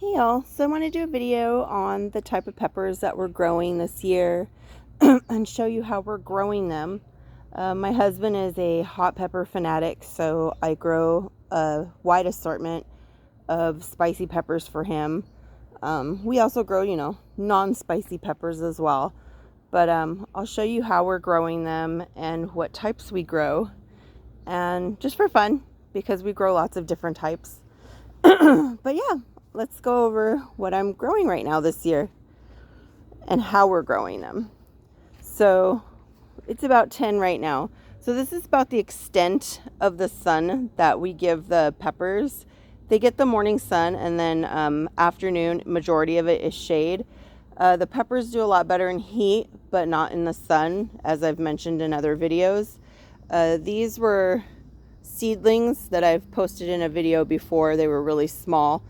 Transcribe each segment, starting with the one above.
Hey y'all, so I want to do a video on the type of peppers that we're growing this year and show you how we're growing them. My husband is a hot pepper fanatic, so I grow a wide assortment of spicy peppers for him. We also grow, non-spicy peppers as well, but I'll show you how we're growing them and what types we grow, and just for fun, because we grow lots of different types. But yeah, let's go over what I'm growing right now this year and how we're growing them. So it's about 10 right now. So this is about the extent of the sun that we give the peppers. They get the morning sun, and then afternoon, majority of it is shade. The peppers do a lot better in heat, but not in the sun, as I've mentioned in other videos. These were seedlings that I've posted in a video before. They were really small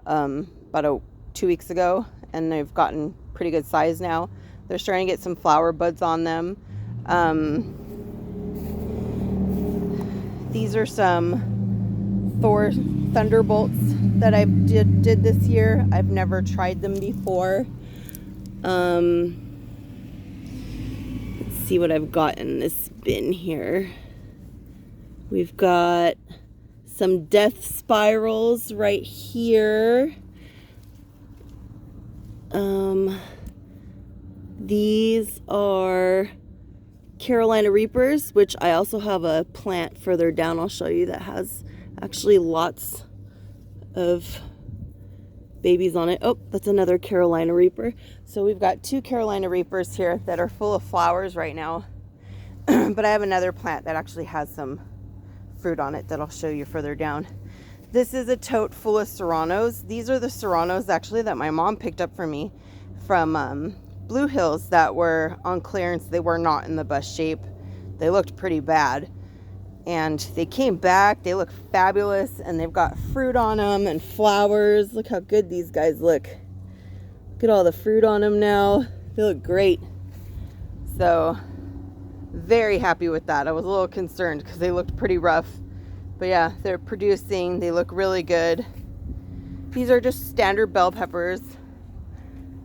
about 2 weeks ago, and they've gotten pretty good size now. They're starting to get some flower buds on them. These are some Thor Thunderbolts that I did this year. I've never tried them before. Let's see what I've got in this bin here. We've got some death spirals right here. These are Carolina Reapers, which I also have a plant further down I'll show you that has actually lots of babies on it. Oh, that's another Carolina Reaper. So we've got 2 Carolina Reapers here that are full of flowers right now. But I have another plant that actually has some fruit on it that I'll show you further down. This is a tote full of serranos. These are the serranos actually that my mom picked up for me from Blue Hills that were on clearance. They were not in the best shape. They looked pretty bad, and they came back. They look fabulous, and they've got fruit on them and flowers. Look how good these guys look. Look at all the fruit on them now. They look great. So very happy with that. I was a little concerned because they looked pretty rough, but yeah, they're producing. They look really good. These are just standard bell peppers,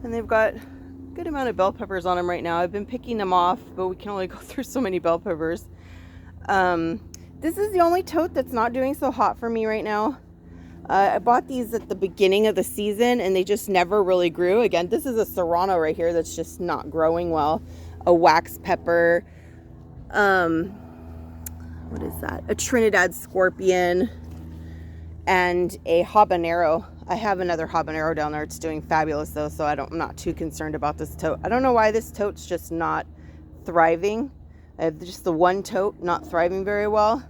and they've got a good amount of bell peppers on them right now. I've been picking them off, but we can only go through so many bell peppers. This is the only tote that's not doing so hot for me right now. I bought these at the beginning of the season, and they just never really grew. Again, this is a serrano right here that's just not growing well. A wax pepper. What is that? A Trinidad Scorpion and a habanero. I have another habanero down there. It's doing fabulous though, so I'm not too concerned about this tote. I don't know why this tote's just not thriving. I have just the one tote not thriving very well.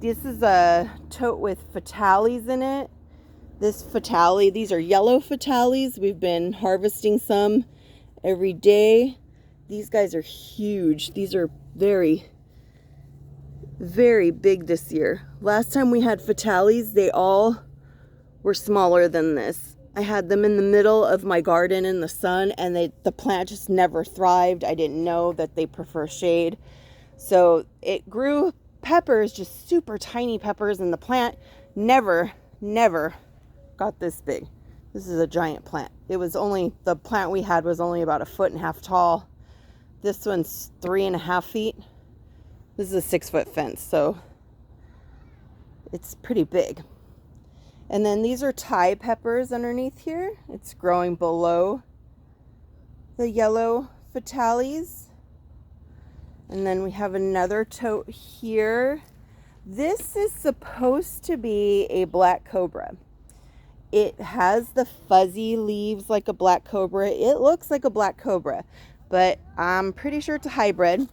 This is a tote with fatales in it. These are yellow fatales. We've been harvesting some every day. These guys are huge. These are very, very big this year. Last time we had fatales, they all were smaller than this. I had them in the middle of my garden in the sun, and the plant just never thrived. I didn't know that they prefer shade. So it grew peppers, just super tiny peppers, and the plant never got this big. This is a giant plant. The plant we had was only about 1.5 feet tall. This one's 3.5 feet. This is a 6-foot fence, so it's pretty big. And then these are Thai peppers underneath here. It's growing below the yellow fatales. And then we have another tote here. This is supposed to be a black cobra. It has the fuzzy leaves like a black cobra. It looks like a black cobra, but I'm pretty sure it's a hybrid.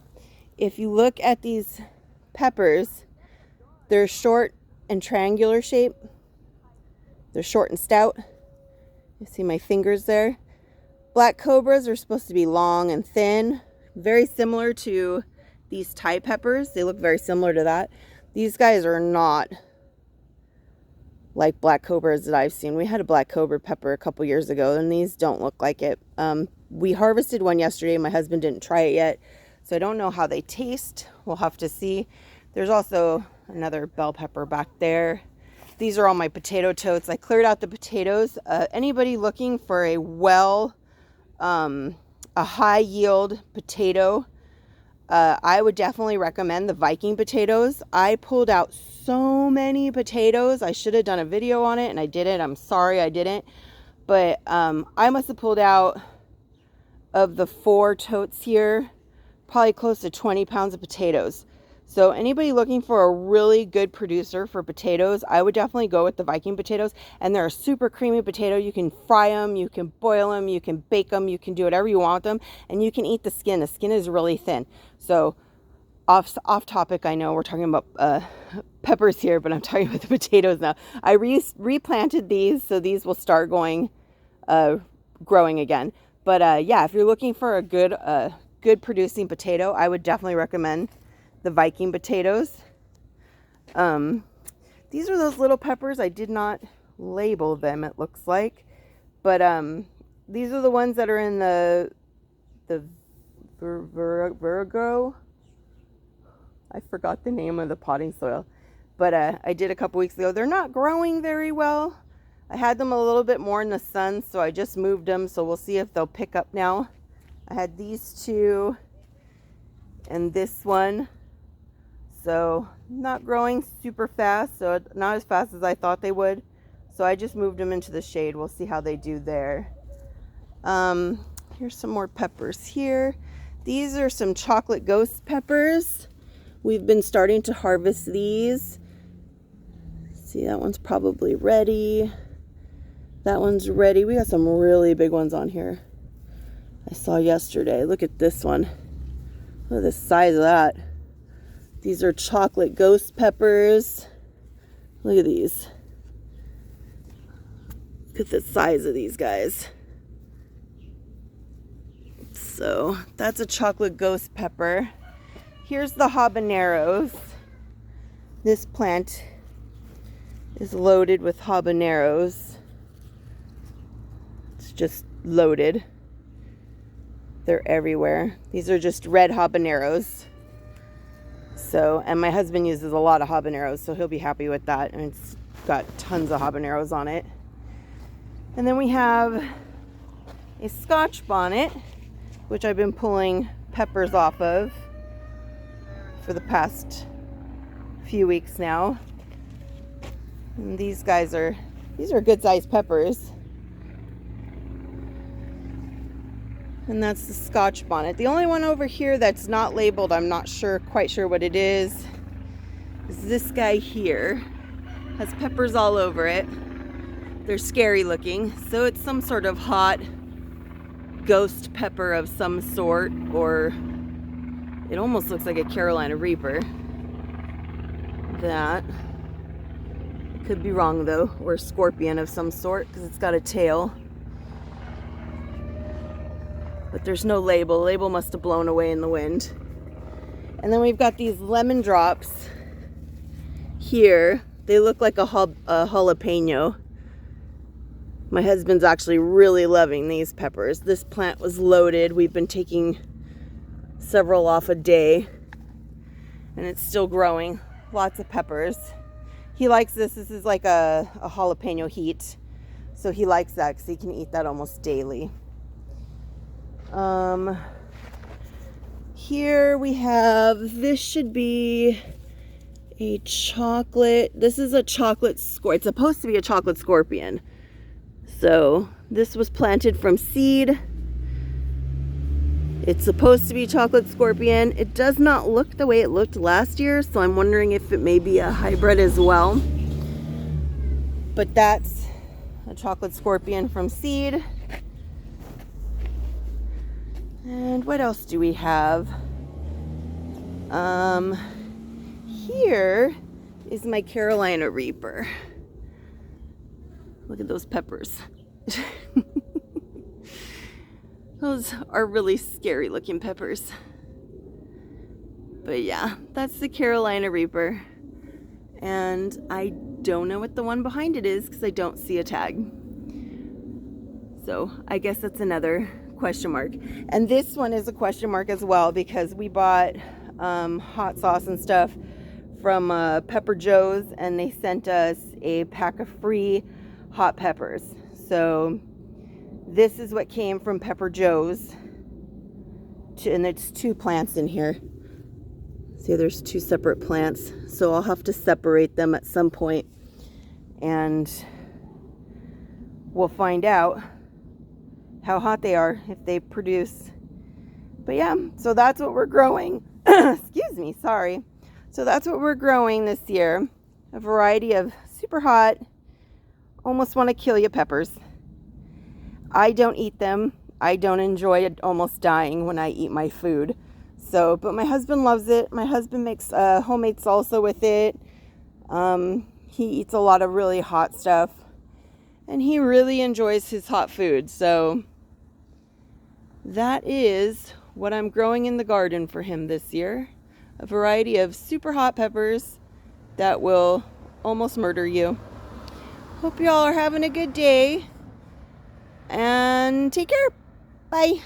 If you look at these peppers, they're short and triangular shape. They're short and stout. You see my fingers there. Black cobras are supposed to be long and thin, very similar to these Thai peppers. They look very similar to that. These guys are not like black cobras that I've seen. We had a black cobra pepper a couple years ago, and these don't look like it. We harvested one yesterday. My husband didn't try it yet, so I don't know how they taste. We'll have to see. There's also another bell pepper back there. These are all my potato totes. I cleared out the potatoes. Anybody looking for a high yield potato, I would definitely recommend the Viking potatoes. I pulled out so many potatoes. I should have done a video on it and I didn't. I'm sorry I didn't. But I must have pulled out, of the 4 totes here, probably close to 20 pounds of potatoes. So anybody looking for a really good producer for potatoes, I would definitely go with the Viking potatoes. And they're a super creamy potato. You can fry them, you can boil them, you can bake them, you can do whatever you want with them. And you can eat the skin. The skin is really thin. So off topic, I know we're talking about peppers here, but I'm talking about the potatoes now. I replanted these, so these will start growing again. But yeah, if you're looking for a good producing potato, I would definitely recommend the Viking potatoes. These are those little peppers. I did not label them, it looks like. But these are the ones that are in the Virgo. I forgot the name of the potting soil. But I did a couple weeks ago. They're not growing very well. I had them a little bit more in the sun, so I just moved them. So we'll see if they'll pick up now. I had these 2 and this one. So not growing super fast, so not as fast as I thought they would. So I just moved them into the shade. We'll see how they do there. Here's some more peppers here. These are some chocolate ghost peppers. We've been starting to harvest these. See, that one's probably ready. That one's ready. We got some really big ones on here. I saw yesterday. Look at this one. Look at the size of that. These are chocolate ghost peppers. Look at these. Look at the size of these guys. So that's a chocolate ghost pepper. Here's the habaneros. This plant is loaded with habaneros. It's just loaded. They're everywhere. These are just red habaneros. So, and my husband uses a lot of habaneros, so he'll be happy with that. And it's got tons of habaneros on it. And then we have a Scotch bonnet, which I've been pulling peppers off of for the past few weeks now. And these are good sized peppers. And that's the Scotch bonnet. The only one over here that's not labeled, I'm not quite sure what it is this guy here. Has peppers all over it. They're scary looking. So it's some sort of hot ghost pepper of some sort, or it almost looks like a Carolina Reaper. That. Could be wrong though, or a scorpion of some sort, because it's got a tail. But there's no label. The label must have blown away in the wind. And then we've got these lemon drops here. They look like a jalapeno. My husband's actually really loving these peppers. This plant was loaded. We've been taking several off a day. And it's still growing. Lots of peppers. He likes this. This is like a jalapeno heat. So he likes that because he can eat that almost daily. Here we have, this should be a chocolate, this is a chocolate scorpion. It's supposed to be a chocolate scorpion. So this was planted from seed. It's supposed to be chocolate scorpion. It does not look the way it looked last year, so I'm wondering if it may be a hybrid as well. But that's a chocolate scorpion from seed. And what else do we have? Here is my Carolina Reaper. Look at those peppers. Those are really scary looking peppers. But yeah, that's the Carolina Reaper. And I don't know what the one behind it is because I don't see a tag. So I guess that's another question mark. And this one is a question mark as well because we bought hot sauce and stuff from Pepper Joe's, and they sent us a pack of free hot peppers. So this is what came from Pepper Joe's. And it's 2 plants in here. See, there's 2 separate plants. So I'll have to separate them at some point. And we'll find out how hot they are if they produce. But yeah, so that's what we're growing. Excuse me, sorry. So that's what we're growing this year. A variety of super hot, almost want to kill you peppers. I don't eat them. I don't enjoy it almost dying when I eat my food. So, but my husband loves it. My husband makes homemade salsa with it. He eats a lot of really hot stuff. And he really enjoys his hot food. So that is what I'm growing in the garden for him this year. A variety of super hot peppers that will almost murder you. Hope y'all are having a good day. And take care. Bye.